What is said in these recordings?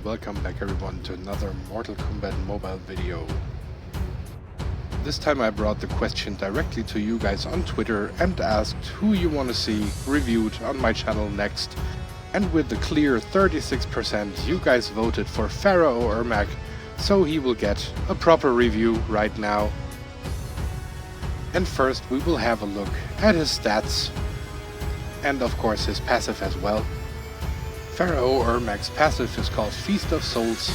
welcome back everyone to another Mortal Kombat mobile video. This time I brought the question directly to you guys on Twitter and asked who you want to see reviewed on my channel next. And with the clear 36% you guys voted for Pharaoh Ermac, so he will get a proper review right now. And first we will have a look at his stats and of course his passive as well. Pharaoh Ermac's passive is called Feast of Souls.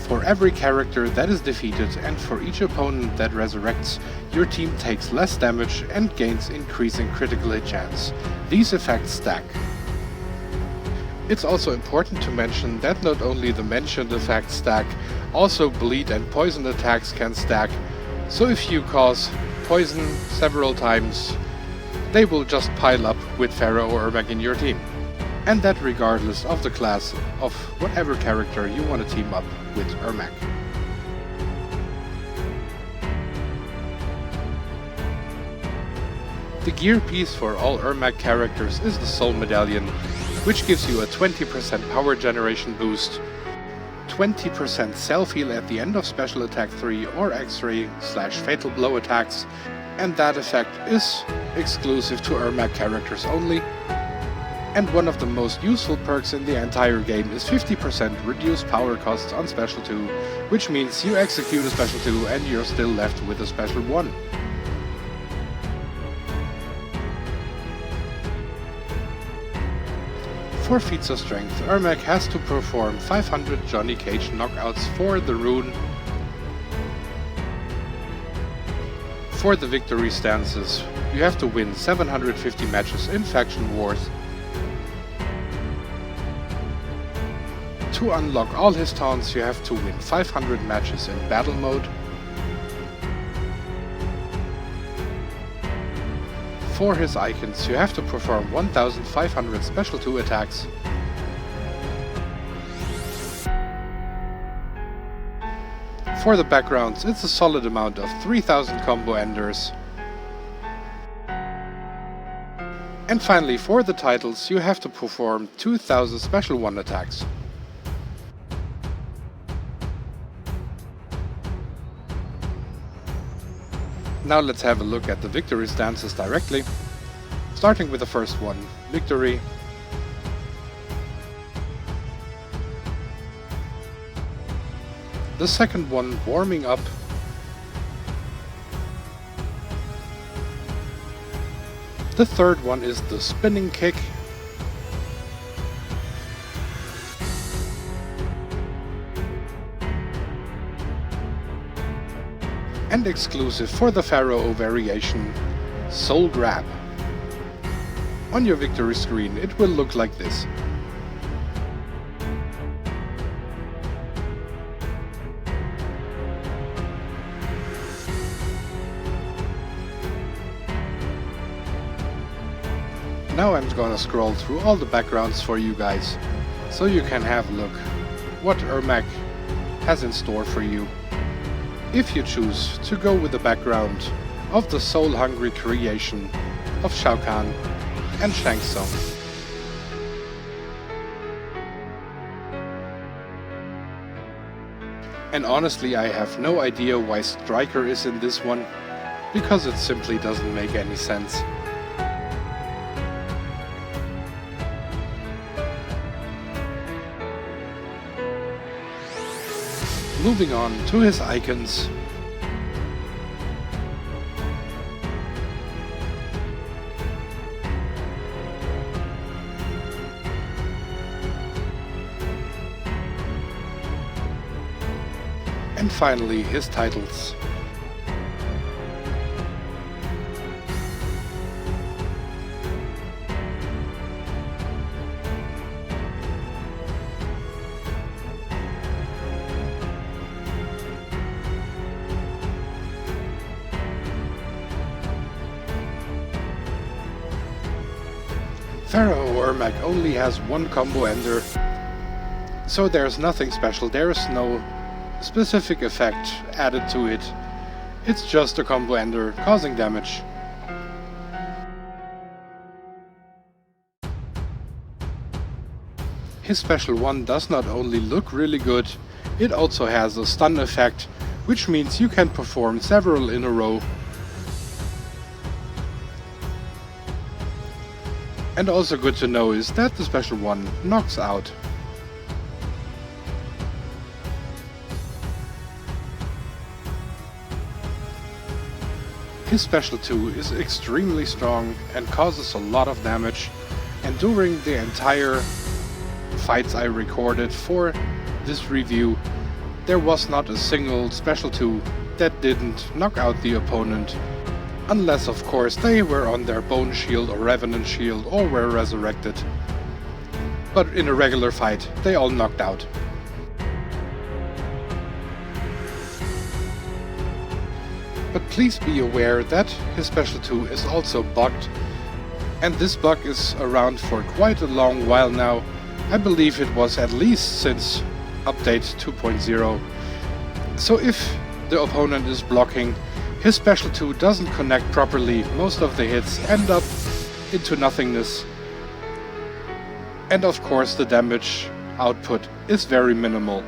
For every character that is defeated and for each opponent that resurrects, your team takes less damage and gains increasing critical hit chance. These effects stack. It's also important to mention that not only the mentioned effects stack, also bleed and poison attacks can stack, so if you cause poison several times, they will just pile up with Pharaoh Ermac in your team. And that regardless of the class of whatever character you want to team up with Ermac. The gear piece for all Ermac characters is the Soul Medallion, which gives you a 20% power generation boost, 20% self-heal at the end of Special Attack 3 or X-Ray/Fatal Blow attacks, and that effect is exclusive to Ermac characters only. And one of the most useful perks in the entire game is 50% reduced power costs on Special 2, which means you execute a Special 2 and you're still left with a Special 1. For Feats of Strength, Ermac has to perform 500 Johnny Cage knockouts for the rune. For the victory stances, you have to win 750 matches in Faction Wars. To unlock all his taunts, you have to win 500 matches in battle mode. For his icons, you have to perform 1500 Special 2 attacks. For the backgrounds, it's a solid amount of 3000 combo enders. And finally, for the titles, you have to perform 2000 Special 1 attacks. Now let's have a look at the victory stances directly, starting with the first one, Victory. The second one, Warming Up. The third one is the Spinning Kick. And exclusive for the Pharaoh variation, Soul Grab. On your victory screen it will look like this. Now I'm gonna scroll through all the backgrounds for you guys, so you can have a look what Ermac has in store for you. If you choose to go with the background of the soul-hungry creation of Shao Kahn and Shang Tsung. And honestly, I have no idea why Striker is in this one, because it simply doesn't make any sense. Moving on to his icons. And finally his titles. Pharaoh Ermac only has one combo ender, so there's nothing special, there's no specific effect added to it. It's just a combo ender causing damage. His special 1 does not only look really good, it also has a stun effect, which means you can perform several in a row. And also good to know is that the special 1 knocks out. His special 2 is extremely strong and causes a lot of damage, and during the entire fights I recorded for this review, there was not a single special 2 that didn't knock out the opponent, unless of course they were on their bone shield or revenant shield or were resurrected. But in a regular fight they all knocked out. But please be aware that his special 2 is also bugged, and this bug is around for quite a long while now. I believe it was at least since update 2.0. So if the opponent is blocking, his special 2 doesn't connect properly, most of the hits end up into nothingness. And of course the damage output is very minimal.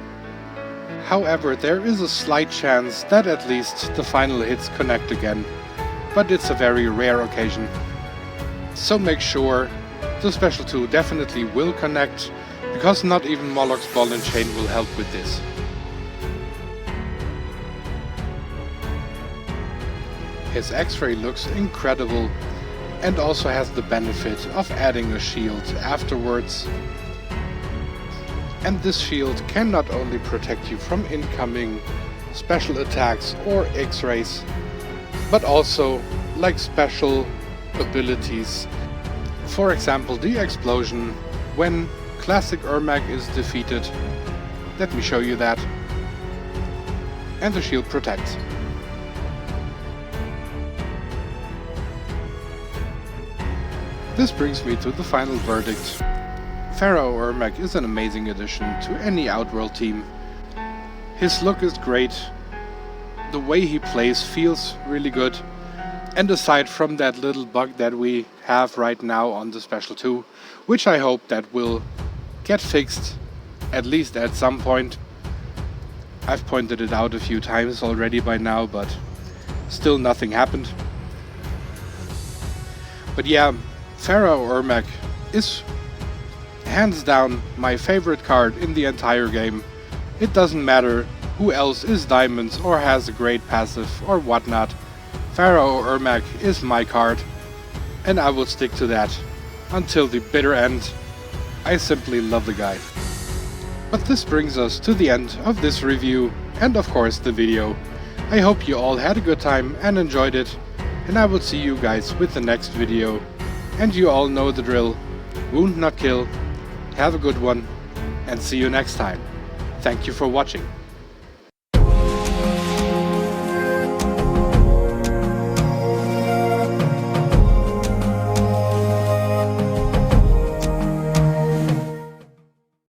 However, there is a slight chance that at least the final hits connect again, but it's a very rare occasion. So make sure the special 2 definitely will connect, because not even Moloch's Ball and Chain will help with this. His X-ray looks incredible and also has the benefit of adding a shield afterwards. And this shield can not only protect you from incoming special attacks or X-rays, but also like special abilities. For example, the explosion when classic Ermac is defeated. Let me show you that. And the shield protects. This brings me to the final verdict. Pharaoh Ermac is an amazing addition to any Outworld team. His look is great, the way he plays feels really good, and aside from that little bug that we have right now on the special 2, which I hope that will get fixed at least at some point. I've pointed it out a few times already by now, but still nothing happened. But yeah, Pharaoh Ermac is hands down my favorite card in the entire game. It doesn't matter who else is diamonds or has a great passive or whatnot. Pharaoh Ermac is my card, and I will stick to that until the bitter end. I simply love the guy. But this brings us to the end of this review and of course the video. I hope you all had a good time and enjoyed it, and I will see you guys with the next video. And you all know the drill. Wound not kill. Have a good one, and see you next time. Thank you for watching.